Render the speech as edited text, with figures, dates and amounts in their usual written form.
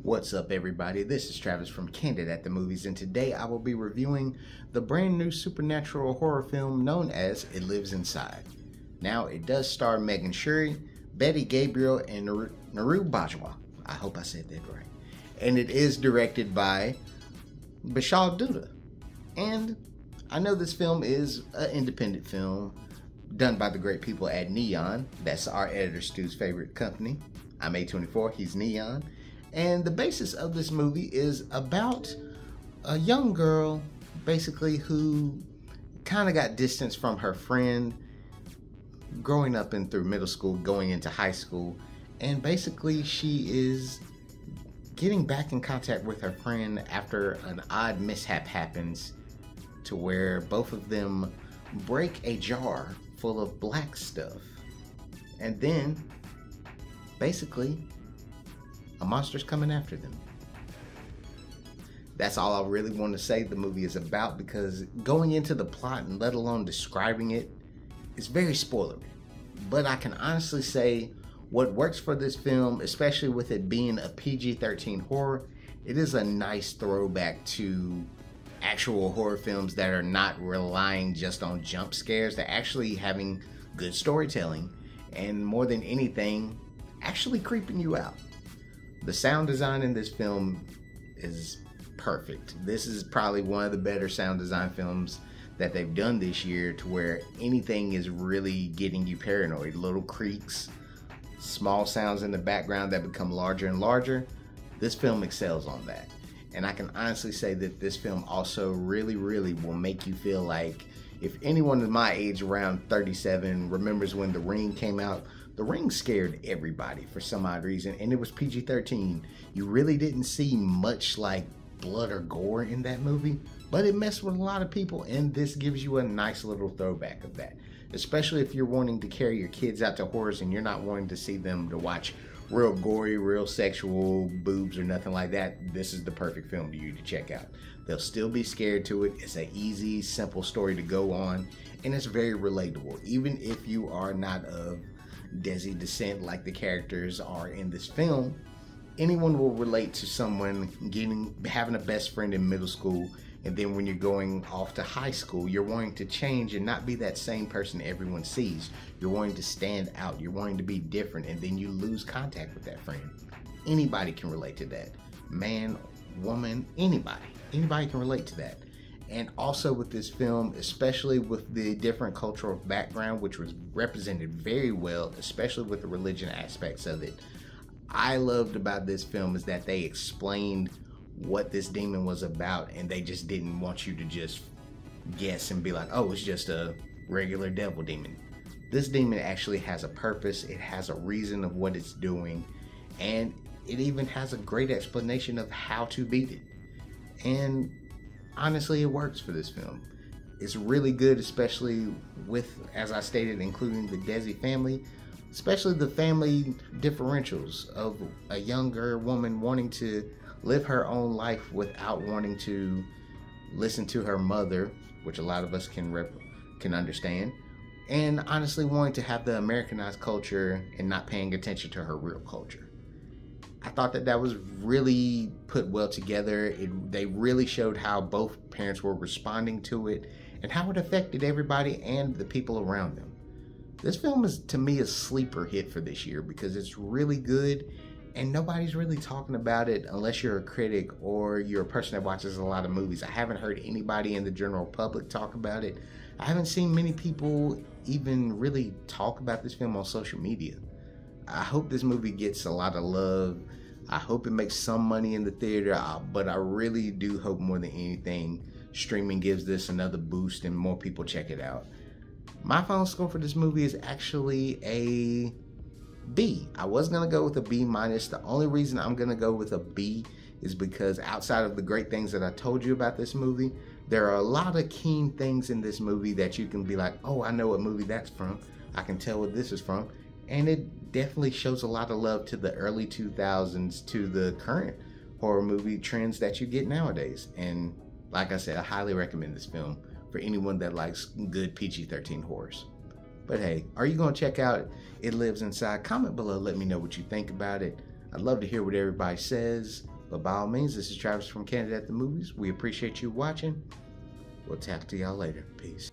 What's up, everybody? This is Travis from Candid at the Movies, and today I will be reviewing the brand new supernatural horror film known as It Lives Inside. Now, it does star Megan Suri, Betty Gabriel, and Neeru Bajwa. I hope I said that right. And it is directed by Bishal Dutta. And I know this film is an independent film done by the great people at Neon. That's our editor Stu's favorite company. I'm A24, he's Neon. And the basis of this movie is about a young girl, basically, who kind of got distanced from her friend growing up and through middle school, going into high school. And basically, she is getting back in contact with her friend after an odd mishap happens to where both of them break a jar full of black stuff. And then, basically, a monster's coming after them. That's all I really want to say the movie is about, because going into the plot and let alone describing it is very spoilery. But I can honestly say what works for this film, especially with it being a PG-13 horror, it is a nice throwback to actual horror films that are not relying just on jump scares. They're actually having good storytelling and, more than anything, actually creeping you out. The sound design in this film is perfect. This is probably one of the better sound design films that they've done this year, to where anything is really getting you paranoid. Little creaks, small sounds in the background that become larger and larger. This film excels on that. And I can honestly say that this film also really will make you feel like, if anyone in my age around 37 remembers when The Ring came out, The Ring scared everybody for some odd reason, and it was PG-13. You really didn't see much like blood or gore in that movie, but it messed with a lot of people, and this gives you a nice little throwback of that. Especially if you're wanting to carry your kids out to horrors and you're not wanting to see them to watch real gory, real sexual boobs or nothing like that, this is the perfect film for you to check out. They'll still be scared to it. It's an easy, simple story to go on, and it's very relatable. Even if you are not of desi descent like the characters are in this film, anyone will relate to someone having a best friend in middle school, and then when you're going off to high school, you're wanting to change and not be that same person everyone sees. You're wanting to stand out. You're wanting to be different, and then you lose contact with that friend. Anybody can relate to that. Man, woman, anybody. Anybody can relate to that. And also with this film, especially with the different cultural background, which was represented very well, especially with the religion aspects of it, I loved about this film is that they explained what this demon was about, and they just didn't want you to just guess and be like, oh, it's just a regular devil demon. This demon actually has a purpose. It has a reason of what it's doing, and it even has a great explanation of how to beat it. And honestly, it works for this film. It's really good, especially with, as I stated, including the Desi family, especially the family differentials of a younger woman wanting to live her own life without wanting to listen to her mother, which a lot of us can understand, and honestly wanting to have the Americanized culture and not paying attention to her real culture. I thought that was really put well together. They really showed how both parents were responding to it and how it affected everybody and the people around them. This film is, to me, a sleeper hit for this year because it's really good and nobody's really talking about it unless you're a critic or you're a person that watches a lot of movies. I haven't heard anybody in the general public talk about it. I haven't seen many people even really talk about this film on social media. I hope this movie gets a lot of love. I hope it makes some money in the theater, but I really do hope more than anything, streaming gives this another boost and more people check it out. My final score for this movie is actually a B. I was going to go with a B minus. The only reason I'm going to go with a B is because outside of the great things that I told you about this movie, there are a lot of keen things in this movie that you can be like, oh, I know what movie that's from. I can tell what this is from. And it definitely shows a lot of love to the early 2000s, to the current horror movie trends that you get nowadays. And like I said, I highly recommend this film for anyone that likes good PG-13 horrors. But hey, are you going to check out It Lives Inside? Comment below, let me know what you think about it. I'd love to hear what everybody says. But by all means, this is Travis from Candid at the Movies. We appreciate you watching. We'll talk to y'all later. Peace.